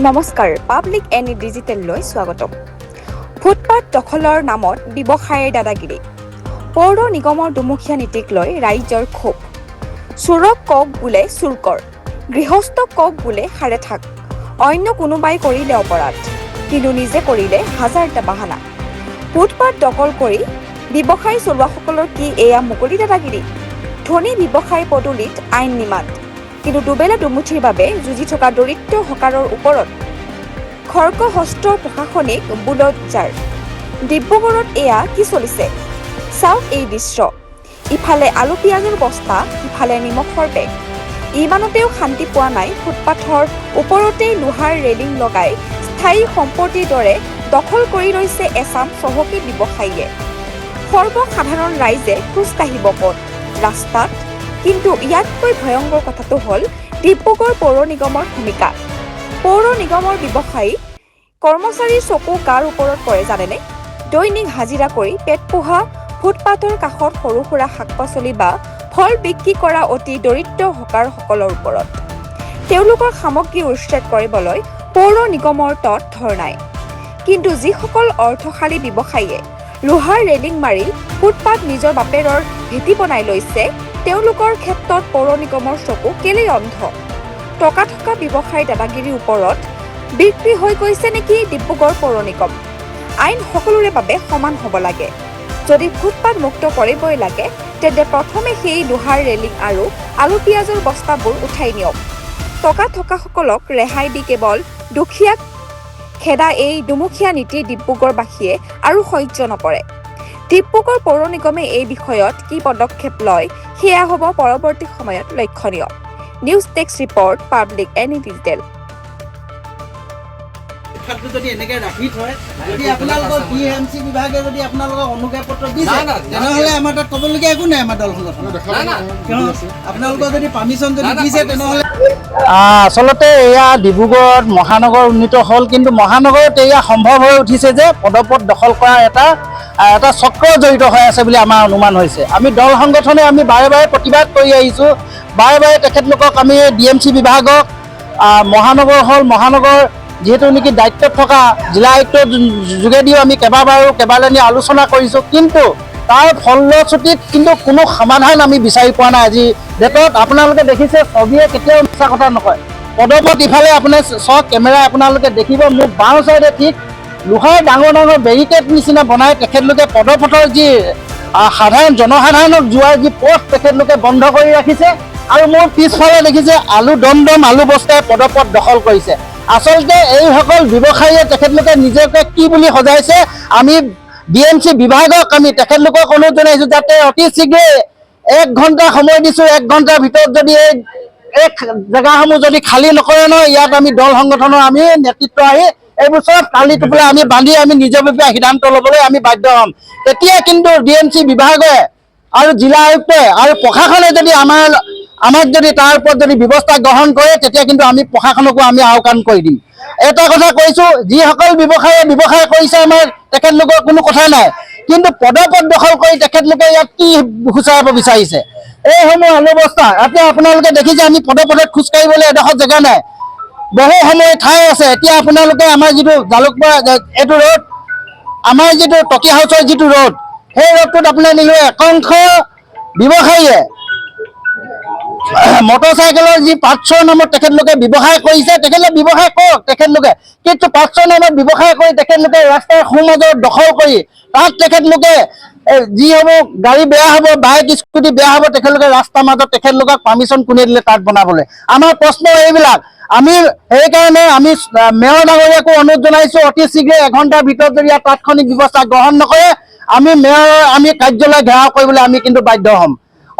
নমস্কাৰ, public any ডিজিটেললৈ স্বাগতম। Footpath দখলৰ নামত ব্যৱসায়ৰ দাদাগিৰি। পৌৰ নিগমৰ দুমুখীয়া নীতিক লৈ ৰাইজৰ ক্ষোভ। চোৰক কওক বোলে চুৰকৰ, গৃহস্থক কওক বোলে সাৰে থাক। অন্য কোনোবাই কৰিলে অপৰাধ, কিন্তু নিজে কৰিলে হাজাৰটা বাহানা। ফুটপাথ দখল কৰি ব্যৱসায় চলোৱাসকলৰ কি এয়া মুকলি দাদাগিৰি? ধনী ব্যৱসায়ী পদূলিত আইন নিমাত, কিন্তু দুবেলা দুমুঠিৰ বাবে যুঁজি থকা দৰিদ্ৰ হকাৰৰ ওপৰত খৰ্গহস্ত প্ৰশাসনিক বুলডজাৰ। ডিব্ৰুগড়ত এয়া কি চলিছে? চাওক এই দৃশ্য। ইফালে আলু পিঁয়াজৰ বস্তা, ইফালে নিমখৰ বেগ। ইমানতেও শান্তি পোৱা নাই ফুটপাথৰ ওপৰতেই লোহাৰ ৰেলিং লগাই স্থায়ী সম্পত্তিৰ দৰে দখল কৰি লৈছে এচাম চহকী ব্যৱসায়ীয়ে। সৰ্বসাধাৰণ ৰাইজে খোজকাঢ়িব ক'ত? ৰাস্তাত। কিন্তু ইয়াতকৈ ভয়ংকৰ কথাটো হ'ল ডিব্ৰুগড় পৌৰ নিগমৰ ভূমিকা। পৌৰ নিগমৰ ব্যৱসায়ী কৰ্মচাৰীৰ চকু কাৰ ওপৰত পৰে জানেনে? দৈনিক হাজিৰা কৰি পেট পোহা ফুটপাথৰ কাষত সৰু সুৰা শাক পাচলি বা ফল বিক্ৰী কৰা অতি দৰিদ্ৰ হকাৰসকলৰ ওপৰত। তেওঁলোকৰ সামগ্ৰী উচ্ছেদ কৰিবলৈ পৌৰ নিগমৰ তৎ ধৰ নাই। কিন্তু যিসকল অৰ্থশালী ব্যৱসায়ীয়ে লোহাৰ ৰেলিং মাৰি ফুটপাথ নিজৰ বাপেৰৰ ভেটি বনাই লৈছে, তেওঁলোকৰ ক্ষেত্ৰত পৌৰ নিগমৰ চকু কেলেই অন্ধ? টকা থকা ব্যৱসায়ী দাদাগিৰিৰ ওপৰত বিক্ৰী হৈ গৈছে নেকি ডিব্ৰুগড় পৌৰ নিগম? আইন সকলোৰে বাবে সমান হ'ব লাগে। যদি ফুটপাথ মুক্ত কৰিবই লাগে, তেন্তে প্ৰথমে সেই লোহাৰ ৰেলিং আৰু আলু পিঁয়াজৰ বস্তাবোৰ উঠাই নিয়ক। টকা থকাসকলক ৰেহাই দি কেৱল দুখীয়াক খেদা এই দুমুখীয়া নীতি ডিব্ৰুগড়বাসীয়ে আৰু সহ্য নকৰে। ডিব্ৰুগড় পৌৰ নিগমে এই বিষয়ত কি পদক্ষেপ লয়, সেয়া হ'ব পৰৱৰ্তী সময়ত লক্ষণীয়। News desk report, public any digital. যদি এনেকে ৰাখি থয়, যদি আপোনালোকৰ DMC বিভাগে যদি আপোনালোকক অনুজ্ঞাপত্ৰ দিছে, তেনেহ'লে আমাৰ তাত ক'বলগীয়া একো নাই। আমাৰ দলখনত আপোনালোকৰ যদি পাৰ্মিশ্যন যদি দিছে, তেনেহ'লে আচলতে এয়া ডিব্ৰুগড়ত মহানগৰ উন্নীত হ'ল, কিন্তু মহানগৰত এয়া সম্ভৱ হৈ উঠিছে যে পদপথ দখল কৰা এটা চক্ৰ জড়িত হৈ আছে বুলি আমাৰ অনুমান হৈছে। আমি দল সংগঠনে আমি বাৰে বাৰে প্ৰতিবাদ কৰি আহিছোঁ। বাৰে বাৰে তেখেতলোকক আমি DMC বিভাগক মহানগৰ হ'ল, মহানগৰ যিহেতু নেকি দায়িত্বত থকা জিলা আয়ুক্তৰ যোগেদিও আমি কেইবালানি আলোচনা কৰিছোঁ, কিন্তু তাৰ ফলশ্ৰুতিত কিন্তু কোনো সমাধান আমি বিচাৰি পোৱা নাই। আজি ডেটত আপোনালোকে দেখিছে, ছবিয়ে কেতিয়াও মিছা কথা নকয়। পদপথ ইফালে আপোনাৰ চক কেমেৰা আপোনালোকে দেখিব, মোৰ বাওঁ চাইডে ঠিক লোহাৰ ডাঙৰ ডাঙৰ বেৰিকেড নিচিনা বনাই তেখেতলোকে পদপথৰ যি সাধাৰণ জনসাধাৰণক যোৱাৰ যি পথ তেখেতলোকে বন্ধ কৰি ৰাখিছে। আৰু মোৰ পিছফালে দেখিছে আলু দমদম আলু বস্তাই পদপথ দখল কৰিছে। আচলতে এইসকল ব্যৱসায়ীয়ে তেখেতলোকে নিজকে কি বুলি সজাইছে, আমি DMC বিভাগক আমি তেখেতলোকক অনুৰোধ জনাইছোঁ যাতে অতি শীঘ্ৰে 1 ঘণ্টা সময় দিছোঁ। 1 ঘণ্টাৰ ভিতৰত যদি এই জেগাসমূহ যদি খালী নকৰে নহয়, ইয়াত আমি দল সংগঠনৰ আমি নেতৃত্ব আহি এইবোৰ চব কালি টোপোলা আমি বান্ধি আমি নিজাববীয়া সিদ্ধান্ত ল'বলৈ আমি বাধ্য হ'ম। তেতিয়া কিন্তু DMC বিভাগে আৰু জিলা আয়ুক্তই আৰু প্ৰশাসনে যদি আমাক যদি তাৰ ওপৰত যদি ব্যৱস্থা গ্ৰহণ কৰে, তেতিয়া কিন্তু আমি প্ৰশাসনকো আমি আওকাণ কৰি দিম। এটা কথা কৈছোঁ, যিসকল ব্যৱসায়ীয়ে ব্যৱসায় কৰিছে আমাৰ তেখেতলোকৰ কোনো কথা নাই, কিন্তু পদপথ দখল কৰি তেখেতলোকে ইয়াত কি সূচাব বিচাৰিছে? এইসমূহ আলু বস্তা এতিয়া আপোনালোকে দেখিছে, আমি পদপথত খোজকাঢ়িবলৈ এডোখৰ জেগা নাই, বহু সময় ঠাই আছে। এতিয়া আপোনালোকে আমাৰ যিটো জালুকপাৰা এইটো ৰোড, আমাৰ যিটো টকি হাউচৰ যিটো ৰোড, সেই ৰোডটোত আপোনাৰ নিলে একাংশ ব্যৱসায়ীয়ে মটৰচাইকেলৰ যি পাৰ্টছৰ নামত তেখেতলোকে ব্যৱসায় কৰিছে। তেখেতলোকে ব্যৱসায় কৰক তেখেতলোকে, কিন্তু পাৰ্টছৰ নামত ব্যৱসায় কৰি তেখেতলোকে ৰাস্তাৰ সোঁমাজত দখল কৰি তাত তেখেতলোকে যিসমূহ গাড়ী বেয়া হ'ব, বাইক স্কুটি বেয়া হ'ব, তেখেতলোকে ৰাস্তাৰ মাজত তেখেতলোকক পাৰ্মিশ্যন কোনে দিলে তাত বনাবলৈ? আমাৰ প্ৰশ্ন এইবিলাক। আমি সেইকাৰণে আমি মেয়ৰ ডাঙৰীয়াকো অনুৰোধ জনাইছোঁ, অতি শীঘ্ৰে 1 ঘণ্টাৰ ভিতৰত যদি ইয়াত তাৎক্ষণিক ব্যৱস্থা গ্ৰহণ নকৰে, আমি মেয়ৰৰ আমি কাৰ্যালয় ঘেৰাও কৰিবলৈ আমি কিন্তু বাধ্য হ'ম।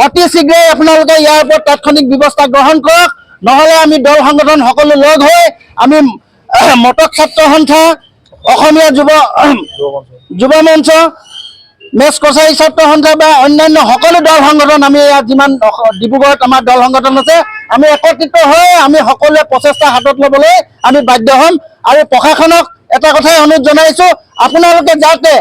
অতি শীঘ্ৰে আপোনালোকে ইয়াৰ ওপৰত তাৎক্ষণিক ব্যৱস্থা গ্ৰহণ কৰক, নহ'লে আমি দল সংগঠন সকলো লগ হৈ আমি মটক ছাত্ৰ সন্থা, অসমীয়া যুৱ মঞ্চ, মেচ কছাৰী ছাত্ৰ সন্থা বা অন্যান্য সকলো দল সংগঠন, আমি ইয়াত যিমান ডিব্ৰুগড়ত আমাৰ দল সংগঠন আছে, আমি একত্ৰিত হৈ আমি সকলোৱে প্ৰচেষ্টা হাতত ল'বলৈ আমি বাধ্য হ'ম। আৰু প্ৰশাসনক এটা কথাই অনুৰোধ জনাইছোঁ, আপোনালোকে যাতে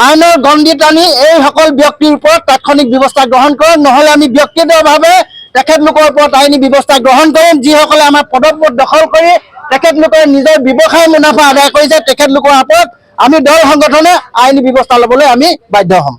আইনৰ গণ্ডি টানি এইসকল ব্যক্তিৰ ওপৰত তাৎক্ষণিক ব্যৱস্থা গ্ৰহণ কৰক, নহ'লে আমি ব্যক্তিগতভাৱে তেখেতলোকৰ ওপৰত আইনী ব্যৱস্থা গ্ৰহণ কৰিম, যিসকলে আমাৰ পদপথ দখল কৰি তেখেতলোকে নিজৰ ব্যৱসায় মুনাফা আদায় কৰিছে তেখেতলোকৰ হাতত আমি দল সংগঠনে আইনী ব্যৱস্থা ল'বলৈ আমি বাধ্য হ'ম।